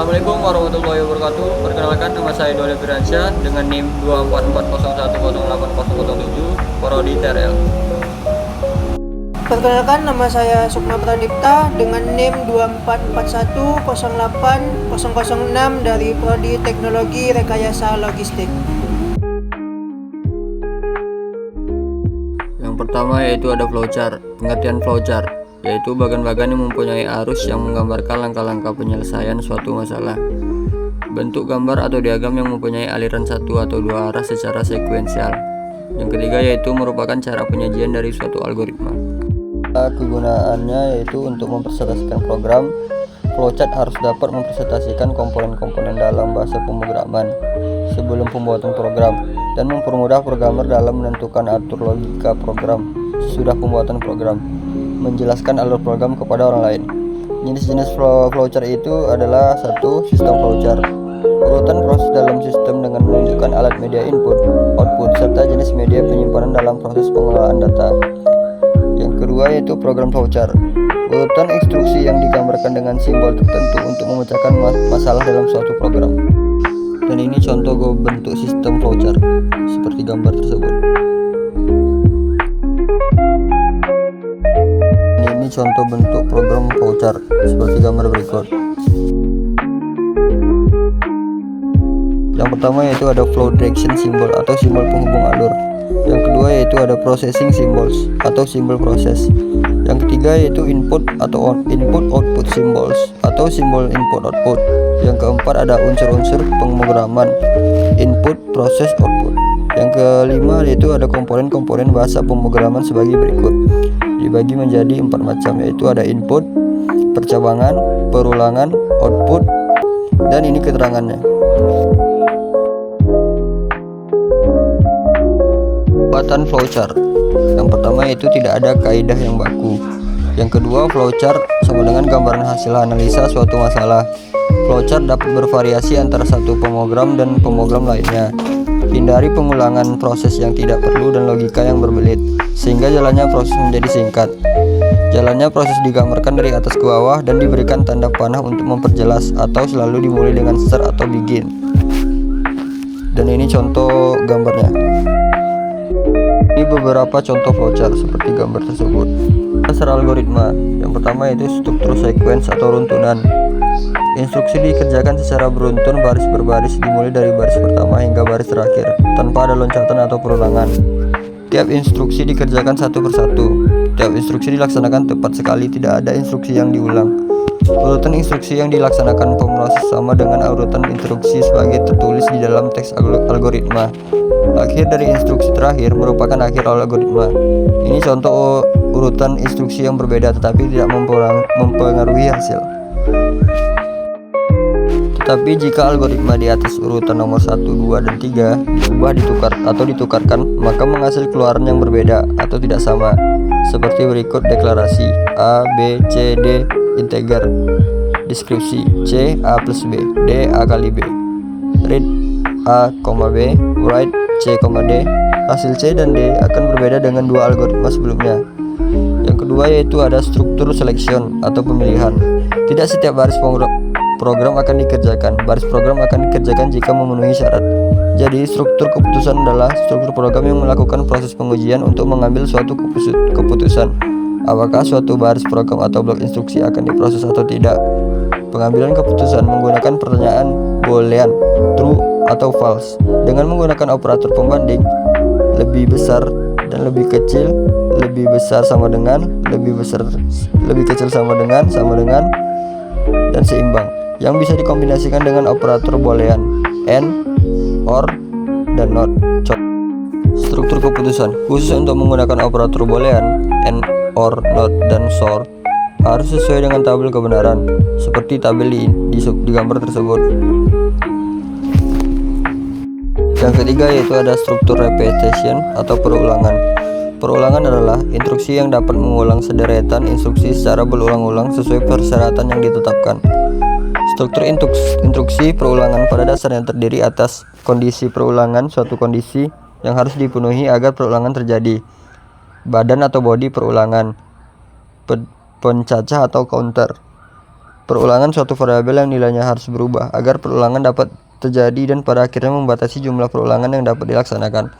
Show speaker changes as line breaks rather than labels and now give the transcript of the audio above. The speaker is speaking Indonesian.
Assalamualaikum warahmatullahi wabarakatuh. Perkenalkan, nama saya Dole Firansyah dengan NIM 244010807, prodi TRL.
Perkenalkan, nama saya Sukma Pradipta dengan NIM 24410808006 dari prodi Teknologi Rekayasa Logistik.
Yang pertama yaitu ada flowchart. Pengertian flowchart yaitu bagan-bagan yang mempunyai arus yang menggambarkan langkah-langkah penyelesaian suatu masalah. Bentuk gambar atau diagram yang mempunyai aliran satu atau dua arah secara sekuensial. Yang ketiga yaitu merupakan cara penyajian dari suatu algoritma. Kegunaannya yaitu untuk mempresentasikan program. Flowchart harus dapat mempresentasikan komponen-komponen dalam bahasa pemrograman sebelum pembuatan program dan mempermudah programmer dalam menentukan atur logika program sesudah pembuatan program, menjelaskan alur program kepada orang lain. Jenis-jenis flowchart itu adalah: 1. Sistem flowchart, urutan proses dalam sistem dengan menunjukkan alat media input, output, serta jenis media penyimpanan dalam proses pengelolaan data. Yang kedua yaitu program flowchart, urutan instruksi yang digambarkan dengan simbol tertentu untuk memecahkan masalah dalam suatu program. Dan ini contoh bentuk sistem flowchart seperti gambar tersebut. Ini contoh bentuk program flowchart seperti gambar berikut. Yang pertama yaitu ada flow direction symbol atau simbol penghubung alur. Yang kedua yaitu ada processing symbols atau simbol proses. Yang ketiga yaitu input atau input output symbols atau simbol input output. Yang keempat ada unsur-unsur pemrograman, input, proses, output. Yang kelima yaitu ada komponen-komponen bahasa pemrograman sebagai berikut. Dibagi menjadi 4 macam, yaitu ada input, percabangan, perulangan, output, dan ini keterangannya. Pembuatan flowchart. Yang pertama yaitu tidak ada kaidah yang baku. Yang kedua, flowchart sama dengan gambaran hasil analisa suatu masalah. Flowchart dapat bervariasi antara satu pemrogram dan pemrogram lainnya. Hindari pengulangan proses yang tidak perlu dan logika yang berbelit, sehingga jalannya proses menjadi singkat. Jalannya proses digambarkan dari atas ke bawah dan diberikan tanda panah untuk memperjelas, atau selalu dimulai dengan start atau begin. Dan ini contoh gambarnya. Ini beberapa contoh flowchart seperti gambar tersebut. Dasar algoritma. Yang pertama yaitu struktur sequence atau runtunan. Instruksi dikerjakan secara beruntun baris berbaris, dimulai dari baris pertama hingga baris terakhir, tanpa ada loncatan atau perulangan. Tiap instruksi dikerjakan satu persatu. Tiap instruksi dilaksanakan tepat sekali, tidak ada instruksi yang diulang. Urutan instruksi yang dilaksanakan pemroses sama dengan urutan instruksi sebagai tertulis di dalam teks algoritma. Akhir dari instruksi terakhir merupakan akhir algoritma. Ini contoh urutan instruksi yang berbeda tetapi tidak mempengaruhi hasil. Tetapi jika algoritma di atas urutan nomor 1, 2, dan 3 diubah, ditukarkan, maka menghasil keluaran yang berbeda atau tidak sama. Seperti berikut deklarasi: A, B, C, D, integer. Deskripsi: C, A plus B, D, A kali B. Read A, B, write C, D. Hasil C dan D akan berbeda dengan dua algoritma sebelumnya. Yang kedua yaitu ada struktur selection atau pemilihan. Tidak setiap baris program akan dikerjakan. Baris program akan dikerjakan jika memenuhi syarat. Jadi struktur keputusan adalah struktur program yang melakukan proses pengujian untuk mengambil suatu keputusan. Apakah suatu baris program atau blok instruksi akan diproses atau tidak. Pengambilan keputusan menggunakan pertanyaan boolean, true atau false, dengan menggunakan operator pembanding: lebih besar dan lebih kecil, lebih besar sama dengan, lebih kecil sama dengan, dan seimbang, yang bisa dikombinasikan dengan operator boolean, and, or, dan not. Struktur keputusan khusus untuk menggunakan operator boolean, and, or, not, dan so harus sesuai dengan tabel kebenaran seperti tabel di gambar tersebut. Yang ketiga yaitu ada struktur repetition atau perulangan. Perulangan adalah instruksi yang dapat mengulang sederetan instruksi secara berulang-ulang sesuai persyaratan yang ditetapkan. Struktur instruksi perulangan pada dasarnya terdiri atas kondisi perulangan suatu kondisi yang harus dipenuhi agar perulangan terjadi, badan atau bodi perulangan, pencacah atau counter, perulangan suatu variabel yang nilainya harus berubah agar perulangan dapat terjadi dan pada akhirnya membatasi jumlah perulangan yang dapat dilaksanakan.